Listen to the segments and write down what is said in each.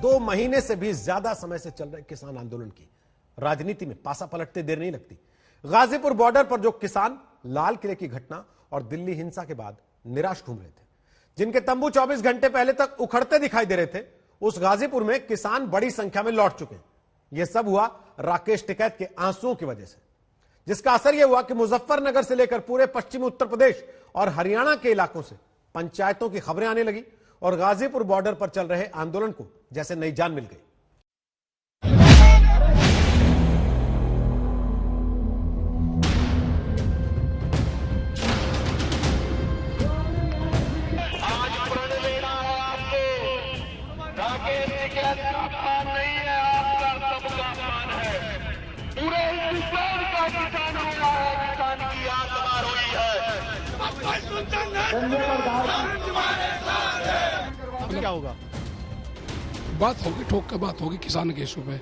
2 महीने से भी ज्यादा समय से चल रहे किसान आंदोलन की राजनीति में पासा पलटते देर नहीं लगती। गाजीपुर बॉर्डर पर जो किसान लाल किले की घटना और दिल्ली हिंसा के बाद निराश घूम रहे थे, जिनके तंबू 24 घंटे पहले तक उखड़ते दिखाई दे रहे थे, उस गाजीपुर में किसान बड़ी संख्या में लौट चुके हैं। यह सब हुआ राकेश टिकैत के आंसुओं की वजह से, जिसका असर यह हुआ कि मुजफ्फरनगर से लेकर पूरे पश्चिमी उत्तर प्रदेश और हरियाणा के इलाकों से पंचायतों की खबरें आने लगी और गाजीपुर बॉर्डर पर चल रहे आंदोलन को जैसे नई जान मिल गई। क्या होगा? बात होगी, ठोक के बात होगी किसान के इशू पे।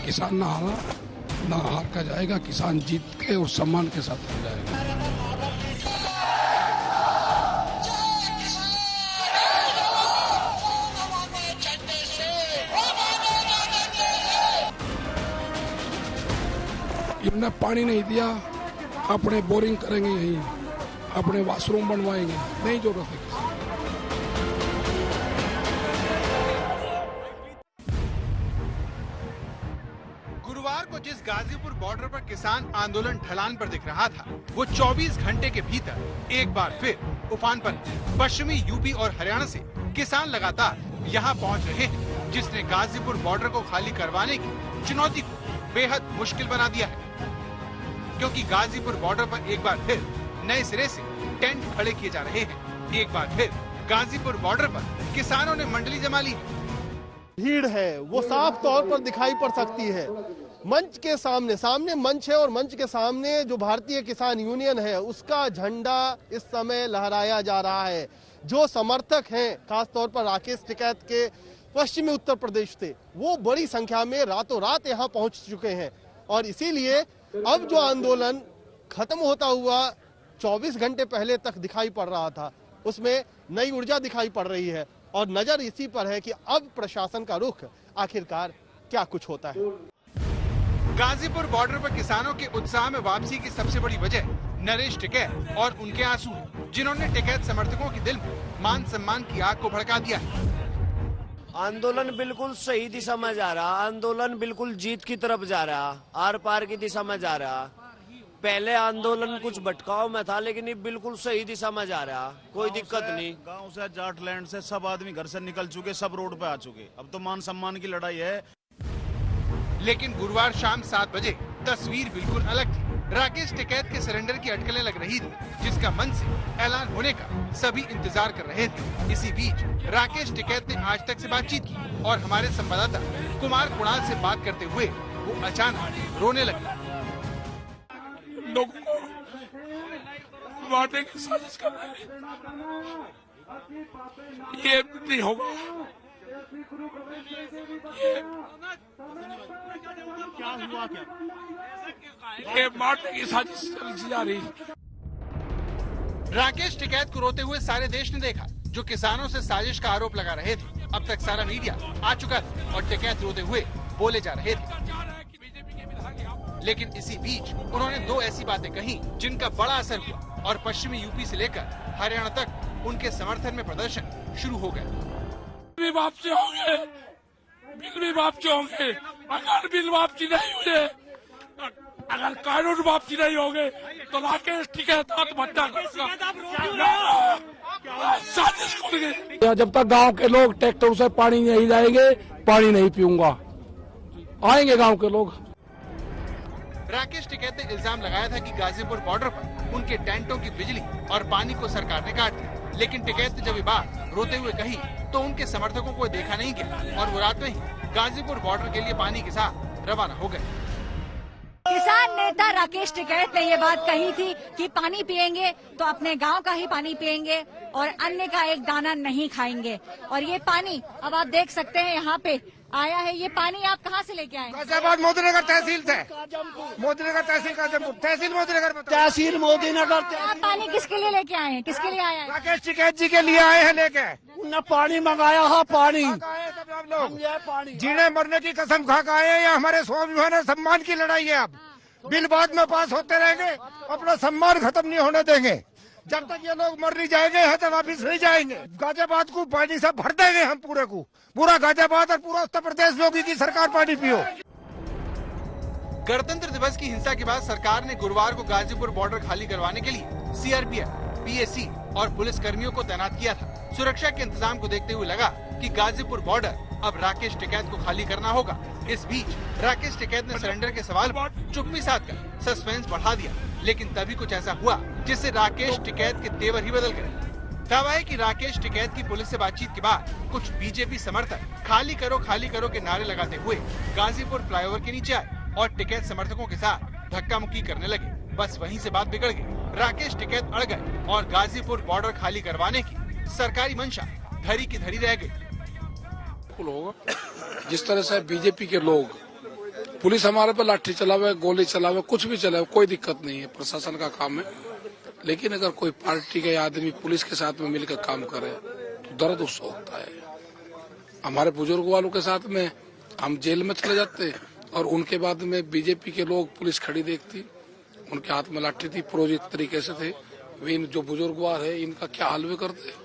किसान ना हारा ना हार का जाएगा, किसान जीत के और सम्मान के साथ हो जाएगा। इन्होंने पानी नहीं दिया, अपने बोरिंग करेंगे यहीं, अपने वाशरूम बनवाएंगे, नहीं जरूरत है। गुरुवार को जिस गाजीपुर बॉर्डर पर किसान आंदोलन ढलान पर दिख रहा था, वो 24 घंटे के भीतर एक बार फिर उफान पर। पश्चिमी यूपी और हरियाणा से किसान लगातार यहाँ पहुँच रहे हैं, जिसने गाजीपुर बॉर्डर को खाली करवाने की चुनौती को बेहद मुश्किल बना दिया है, क्योंकि गाजीपुर बॉर्डर पर एक बार फिर नए सिरे से टेंट खड़े किए जा रहे हैं। एक बार फिर गाजीपुर बॉर्डर पर किसानों ने मंडली जमा ली। भीड़ है वो साफ तौर पर दिखाई पड़ सकती है। मंच के सामने मंच है और मंच के सामने जो भारतीय किसान यूनियन है उसका झंडा इस समय लहराया जा रहा है। जो समर्थक हैं, खास तौर पर राकेश टिकैत के पश्चिमी उत्तर प्रदेश से, वो बड़ी संख्या में रातों रात यहाँ पहुंच चुके हैं और इसीलिए अब जो आंदोलन खत्म होता हुआ 24 घंटे पहले तक दिखाई पड़ रहा था, उसमें नई ऊर्जा दिखाई पड़ रही है और नजर इसी पर है कि अब प्रशासन का रुख आखिरकार क्या कुछ होता है। गाजीपुर बॉर्डर पर किसानों के उत्साह में वापसी की सबसे बड़ी वजह नरेश टिकैत और उनके आंसू, जिन्होंने टिकैत समर्थकों के दिल में मान सम्मान की आग को भड़का दिया है। आंदोलन बिल्कुल सही दिशा में जा रहा, आंदोलन बिल्कुल जीत की तरफ जा रहा, आर पार की दिशा में जा रहा। पहले आंदोलन कुछ भटकाव में था, लेकिन ये बिल्कुल सही दिशा में जा रहा, कोई दिक्कत नहीं। गांव से जाटलैंड से सब आदमी घर से निकल चुके, सब रोड पे आ चुके। अब तो मान सम्मान की लड़ाई है। लेकिन गुरुवार शाम 7 बजे तस्वीर बिल्कुल अलग थी। राकेश टिकैत के सरेंडर की अटकलें लग रही थी, जिसका मन से ऐलान होने का सभी इंतजार कर रहे थे। इसी बीच राकेश टिकैत ने आज तक से बातचीत की और हमारे संवाददाता कुमार कुणाल से बात करते हुए वो अचानक रोने लगे। लोगों को मारने की साजिश कर रहे हैं, ये नहीं होगा। क्या हुआ? क्या ये मारने की साजिश चली जा रही। राकेश टिकैत को रोते हुए सारे देश ने देखा, जो किसानों से साजिश का आरोप लगा रहे थे। अब तक सारा मीडिया आ चुका था और टिकैत रोते हुए बोले जा रहे थे। लेकिन इसी बीच उन्होंने 2 ऐसी बातें कही जिनका बड़ा असर हुआ और पश्चिमी यूपी से लेकर हरियाणा तक उनके समर्थन में प्रदर्शन शुरू हो गए। बिल वापसी होंगे, बिल वापसी होंगे। अगर बिल वापसी नहीं हुए, अगर कानून वापसी नहीं होंगे तो राकेश टिकैत आत्महत्या करेगा। साजिश करेंगे। जब तक गांव के लोग ट्रैक्टर से पानी नहीं जाएंगे, पानी नहीं पीऊंगा। आएंगे गांव के लोग। राकेश टिकैत ने इल्जाम लगाया था कि गाजीपुर बॉर्डर पर उनके टेंटों की बिजली और पानी को सरकार ने काट दिया। लेकिन टिकैत ने जब ये बात रोते हुए कही तो उनके समर्थकों को देखा नहीं गया और वो रात में ही गाजीपुर बॉर्डर के लिए पानी के साथ रवाना हो गए। नेता राकेश टिकैत ने ये बात कही थी कि पानी पिएंगे तो अपने गांव का ही पानी पिएंगे और अन्य का एक दाना नहीं खाएंगे। और ये पानी अब आप देख सकते हैं यहाँ पे आया है। ये पानी आप कहाँ से लेके आए? गाजियाबाद मोदीनगर तहसील से। मोदीनगर तहसील काजमपुर, तहसील मोदीनगर, तहसील मोदीनगर। आप पानी किसके लिए लेके आए हैं? किसके लिए आए हैं? राकेश टिकैत जी के लिए आए हैं लेके। न पानी मंगाया है, पानी सब लोग जीने मरने की कसम खा के आए हैं। ये हमारे स्वाभिमान और सम्मान की लड़ाई है। अब बिल बाद में पास होते रहेंगे, अपना सम्मान खत्म नहीं होने देंगे। जब तक ये लोग मर नहीं जाएंगे यहाँ से वापिस नहीं जाएंगे। गाजियाबाद को पानी से भर देंगे हम पूरे को, पूरा गाजियाबाद और पूरा उत्तर प्रदेश योगी की सरकार पानी पियो। गणतंत्र दिवस की हिंसा के बाद सरकार ने गुरुवार को गाजीपुर बॉर्डर खाली करवाने के लिए सीआरपीएफ, पीएसी और पुलिस कर्मियों को तैनात किया था। सुरक्षा के इंतजाम को देखते हुए लगा कि गाजीपुर बॉर्डर अब राकेश टिकैत को खाली करना होगा। इस बीच राकेश टिकैत ने सरेंडर के सवाल पर चुप्पी साधकर सस्पेंस बढ़ा दिया, लेकिन तभी कुछ ऐसा हुआ जिससे राकेश टिकैत के तेवर ही बदल गए। दावा है कि राकेश टिकैत की पुलिस से बातचीत के बाद कुछ बीजेपी समर्थक खाली करो के नारे लगाते हुए गाजीपुर फ्लाईओवर के नीचे आए और टिकैत समर्थकों के साथ धक्का मुक्की करने लगे। बस वहीं से बात बिगड़ गई। राकेश टिकैत अड़ गए और गाजीपुर बॉर्डर खाली करवाने की सरकारी मंशा धरी की धरी रह गई। जिस तरह से बीजेपी के लोग पुलिस हमारे पर लाठी चलावे, गोली चलावे, कुछ भी चलावे, कोई दिक्कत नहीं है, प्रशासन का काम है। लेकिन अगर कोई पार्टी के आदमी पुलिस के साथ में मिलकर काम करे तो दर्द उससे होता है। हमारे बुजुर्ग वालों के साथ में हम जेल में चले जाते और उनके बाद में बीजेपी के लोग पुलिस खड़ी देखती, उनके हाथ में लाठी थी, प्रोजित तरीके से थे। वे जो बुजुर्ग है इनका क्या हाल भी करते।